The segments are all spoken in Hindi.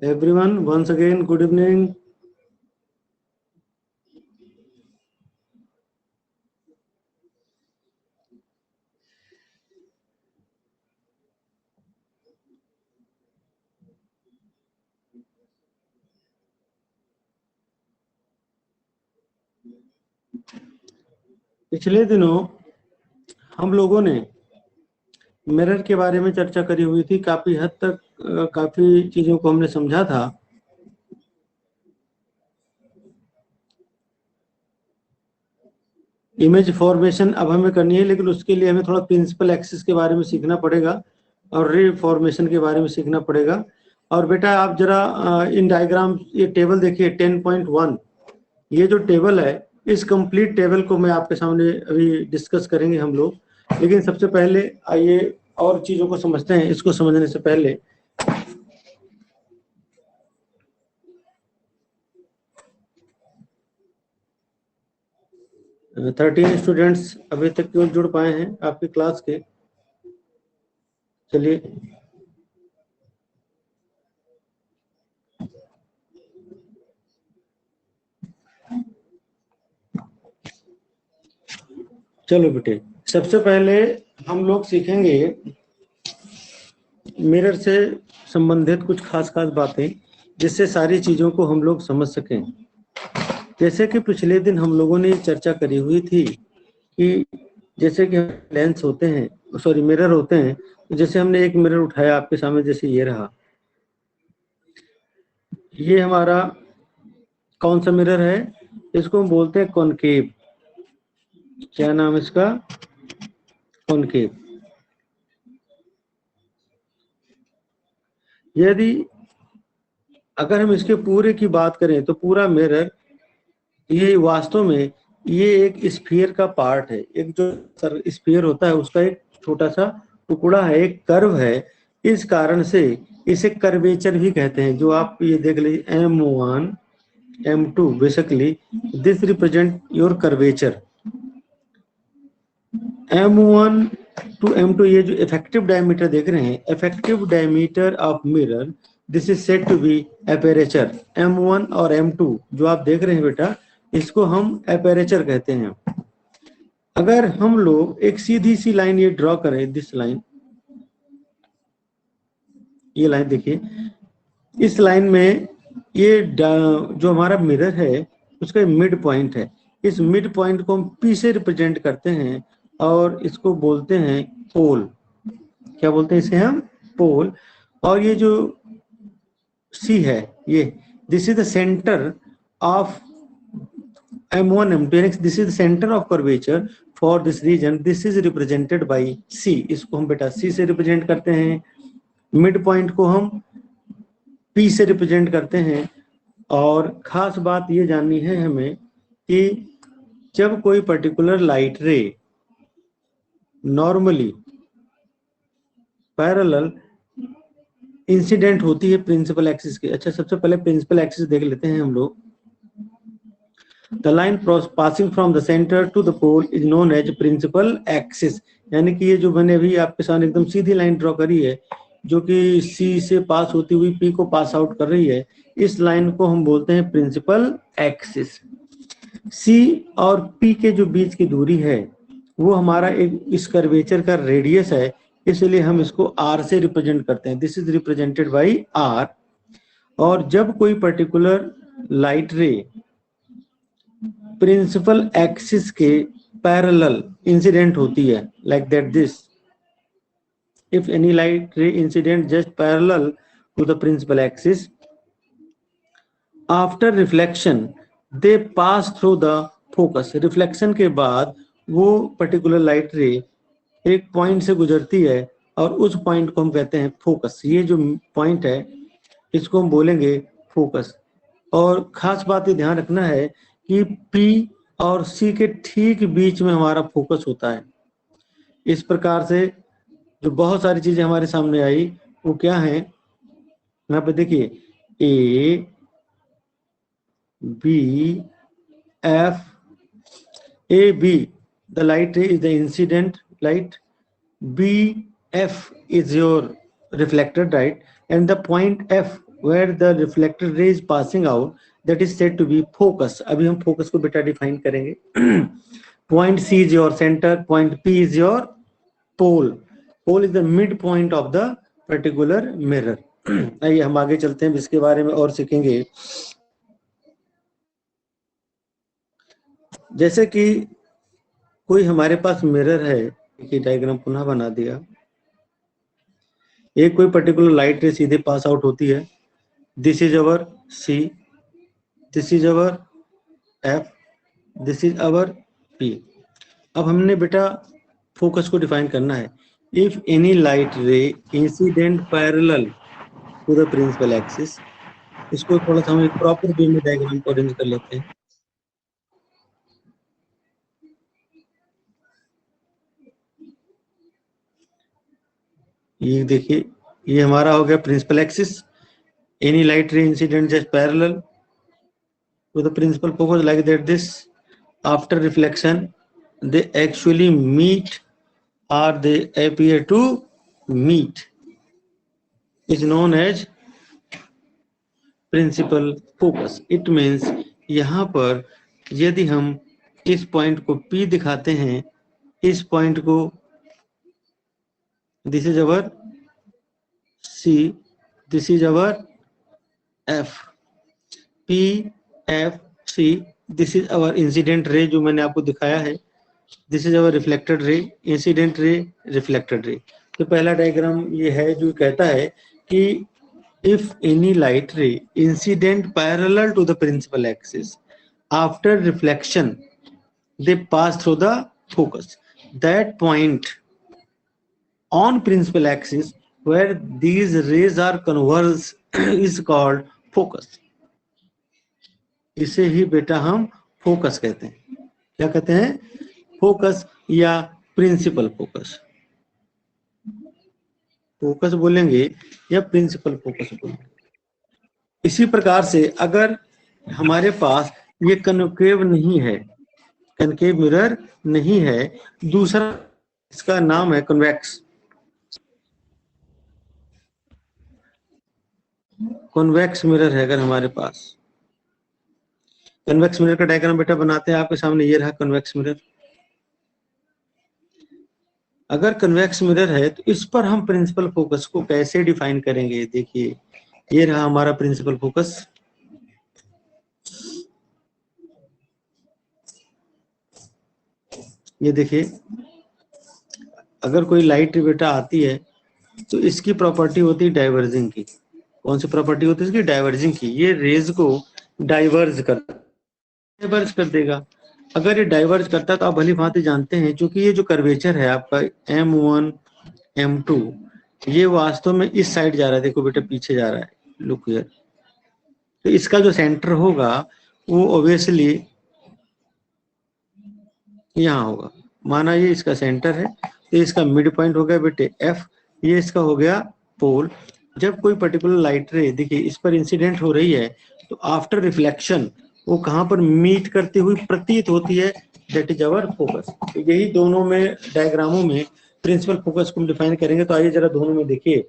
Everyone, once again, good evening. पिछले दिनों हम लोगों ने मिरर के बारे में चर्चा करी हुई थी। काफी हद तक काफी चीजों को हमने समझा था। इमेज फॉर्मेशन अब हमें करनी है, लेकिन उसके लिए हमें थोड़ा प्रिंसिपल एक्सिस के बारे में सीखना पड़ेगा और रे फॉर्मेशन के बारे में सीखना पड़ेगा। और बेटा आप जरा इन डायग्राम ये टेबल देखिए 10.1, ये जो टेबल है इस कंप्लीट टेबल को मैं आपके सामने अभी डिस्कस करेंगे हम लोग। लेकिन सबसे पहले आइए और चीजों को समझते हैं। इसको समझने से पहले 13 स्टूडेंट्स अभी तक क्यों जुड़ पाए हैं आपकी क्लास के। चलिए चलो बेटे, सबसे पहले हम लोग सीखेंगे मिरर से संबंधित कुछ खास बातें, जिससे सारी चीजों को हम लोग समझ सकें। जैसे कि पिछले दिन हम लोगों ने चर्चा करी हुई थी कि जैसे कि लेंस होते हैं, सॉरी मिरर होते हैं। जैसे हमने एक मिरर उठाया आपके सामने, जैसे ये रहा, ये हमारा कौन सा मिरर है? इसको हम बोलते हैं कॉनकेव। क्या नाम है इसका? कॉनकेव। यदि अगर हम इसके पूरे की बात करें तो पूरा मिरर ये वास्तव में ये एक स्फीयर का पार्ट है। एक जो स्फीयर होता है उसका एक छोटा सा टुकड़ा है, एक कर्व है। इस कारण से इसे कर्वेचर भी कहते हैं। जो आप ये देख लीजिए M1 M2, basically this represent your curvature. M1 to M2 ये जो इफेक्टिव डायमीटर देख रहे हैं, effective diameter of mirror, this is said to be aperture. M1 और M2 जो आप देख रहे हैं बेटा, इसको हम एपेरेचर कहते हैं। अगर हम लोग एक सीधी सी लाइन ये ड्रॉ करें, दिस लाइन, ये लाइन देखिए, इस लाइन में ये जो हमारा मिरर है उसका मिड पॉइंट है। इस मिड पॉइंट को हम P से रिप्रेजेंट करते हैं और इसको बोलते हैं पोल। क्या बोलते हैं इसे हम? पोल। और ये जो C है, ये this is the centre of M1 M2, this is the center of curvature for this region. This is represented by C. इसको हम बेटा C से रिप्रेजेंट करते हैं। मिड पॉइंट को हम P से रिप्रेजेंट करते हैं। और खास बात ये जाननी है हमें कि जब कोई पर्टिकुलर लाइट रे नॉर्मली पैरेलल इंसिडेंट होती है प्रिंसिपल एक्सिस के। अच्छा, सबसे पहले प्रिंसिपल एक्सिस देख लेते हैं हम लोग। The line passing from the center to the pole is known as principal axis। यानी कि ये जो मैंने अभी आपके सामने एकदम सीधी लाइन ड्रॉ करी है, जो कि C से पास होती हुई P को पास आउट कर रही है, इस लाइन को हम बोलते हैं प्रिंसिपल एक्सिस। C और P के जो बीच की दूरी है वो हमारा एक इस कर्वेचर का रेडियस है, इसलिए हम इसको R से रिप्रेजेंट करते हैं। This is represented by R। और जब कोई particular light ray principal axis के पैरेलल इंसिडेंट होती है, like that this, if any light ray incident just parallel to the principal axis, after reflection they pass through the focus. Reflection के बाद वो पर्टिकुलर लाइट रे एक पॉइंट से गुजरती है और उस पॉइंट को हम कहते हैं फोकस। ये जो पॉइंट है इसको हम बोलेंगे फोकस। और खास बात ये ध्यान रखना है कि P और C के ठीक बीच में हमारा फोकस होता है। इस प्रकार से जो बहुत सारी चीजें हमारे सामने आई वो क्या है, यहाँ पे देखिए, A B F, A B the light ray is the incident light, B F is your reflected light, and the point F where the reflected ray is passing out, that is said to be focus. अभी हम focus को बेटा define करेंगे. Point C is your center, point P is your pole. Pole is the midpoint of the particular mirror. आइए हम आगे चलते हैं, इसके बारे में और सीखेंगे. जैसे कि कोई हमारे पास मिरर है, कि डायग्राम पुनः बना दिया. एक कोई पर्टिकुलर लाइट रे सीधे पास आउट होती है. This is our C, this is our F, this is our P. अब हमने बेटा फोकस को डिफाइन करना है. If any light ray incident parallel to the principal axis, इसको थोड़ा सा हम एक प्रॉपर वे में डायग्राम को अरेंज कर लेते हैं. ये देखिए, ये हमारा हो गया principal axis. Any light ray incident just parallel to the principal focus like that. This after reflection they actually meet or they appear to meet is known as principal focus. It means यहाँ पर यदि हम इस पॉइंट को P दिखाते हैं, इस पॉइंट को this is our C, this is our F, P, F, C, this is our incident ray जो मैंने आपको दिखाया है. This is our reflected ray, incident ray, reflected ray. तो पहला डायग्राम ये है जो कहता है कि if any light ray incident parallel to the principal axis after reflection they pass through the focus, that point on principal axis where these rays are converge is called focus. इसे ही बेटा हम फोकस कहते हैं. क्या कहते हैं? फोकस या प्रिंसिपल फोकस. फोकस बोलेंगे या प्रिंसिपल फोकस बोलेंगे. इसी प्रकार से अगर हमारे पास ये कनकेव नहीं है, कनकेव मिरर नहीं है, दूसरा इसका नाम है कन्वेक्स. कन्वेक्स मिरर है अगर हमारे पास. कन्वेक्स मिरर का डायग्राम बेटा बनाते हैं आपके सामने. ये रहा कन्वेक्स मिरर. अगर कन्वेक्स मिरर है तो इस पर हम प्रिंसिपल फोकस को कैसे डिफाइन करेंगे? देखिए, ये रहा हमारा प्रिंसिपल फोकस. ये देखिए, अगर कोई लाइट बेटा आती है तो इसकी प्रॉपर्टी होती है डाइवर्जिंग की. कौन सी प्रॉपर्टी होती है इसकी? डाइवर्जिंग की. ये रेज को डाइवर्ज कर देगा. अगर ये डाइवर्ज करता है तो आप भली भांति जानते हैं, क्योंकि ये जो कर्वेचर है आपका M1 M2, ये वास्तव में इस साइड जा रहा है. देखो बेटा, पीछे जा रहा है. Look here. तो इसका जो सेंटर होगा वो ऑब्वियसली यहाँ होगा. माना ये इसका सेंटर है, तो इसका मिड पॉइंट हो गया बेटे F. ये इसका हो गया पोल. जब कोई पर्टिकुलर लाइट रे देखिए इस पर इंसिडेंट हो रही है तो आफ्टर रिफ्लेक्शन वो कहां पर मीट करती हुई प्रतीत होती है, दैट इज अवर फोकस. तो यही दोनों में डायग्रामों में प्रिंसिपल फोकस को हम डिफाइन करेंगे. तो आइए जरा दोनों में देखिए.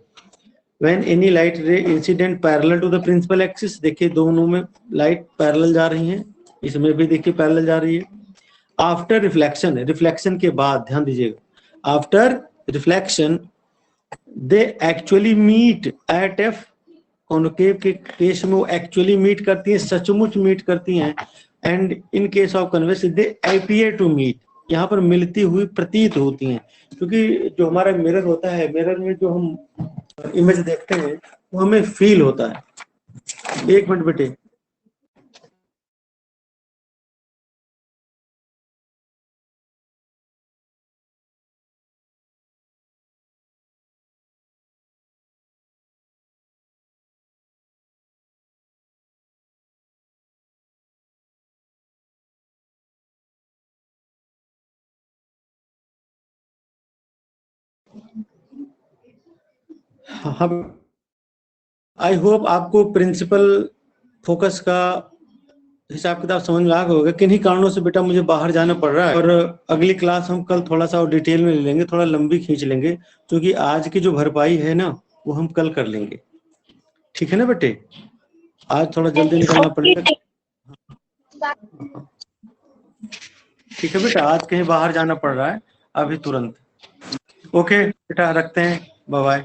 When any light ray incident parallel to the principal axis, देखिए दोनों में लाइट पैरेलल जा रही है. इसमें भी देखिए पैरेलल जा रही है. आफ्टर रिफ्लेक्शन, रिफ्लेक्शन के बाद ध्यान दीजिएगा, after reflection they actually meet at F. Concave के केस में वो एक्चुअली मीट करती हैं, सचमुच मीट करती हैं. And in case of convex they appear to meet, यहाँ पर मिलती हुई प्रतीत होती हैं. क्योंकि जो हमारा मिरर होता है, मिरर में जो हम इमेज देखते हैं वो हमें फील होता है. एक मिनट बेटे. हम आई होप आपको प्रिंसिपल फोकस का हिसाब किताब समझ में आ गया होगा. किन्हीं कारणों से बेटा मुझे बाहर जाना पड़ रहा है, और अगली क्लास हम कल थोड़ा सा और डिटेल में ले लेंगे, थोड़ा लंबी खींच लेंगे, क्योंकि आज की जो भरपाई है ना वो हम कल कर लेंगे. ठीक है ना बेटे, आज थोड़ा जल्दी निकलना पड़ेगा। ठीक है बेटा, आज कहीं बाहर जाना पड़ रहा है अभी तुरंत। ओके बेटा, रखते हैं, बाय बाय।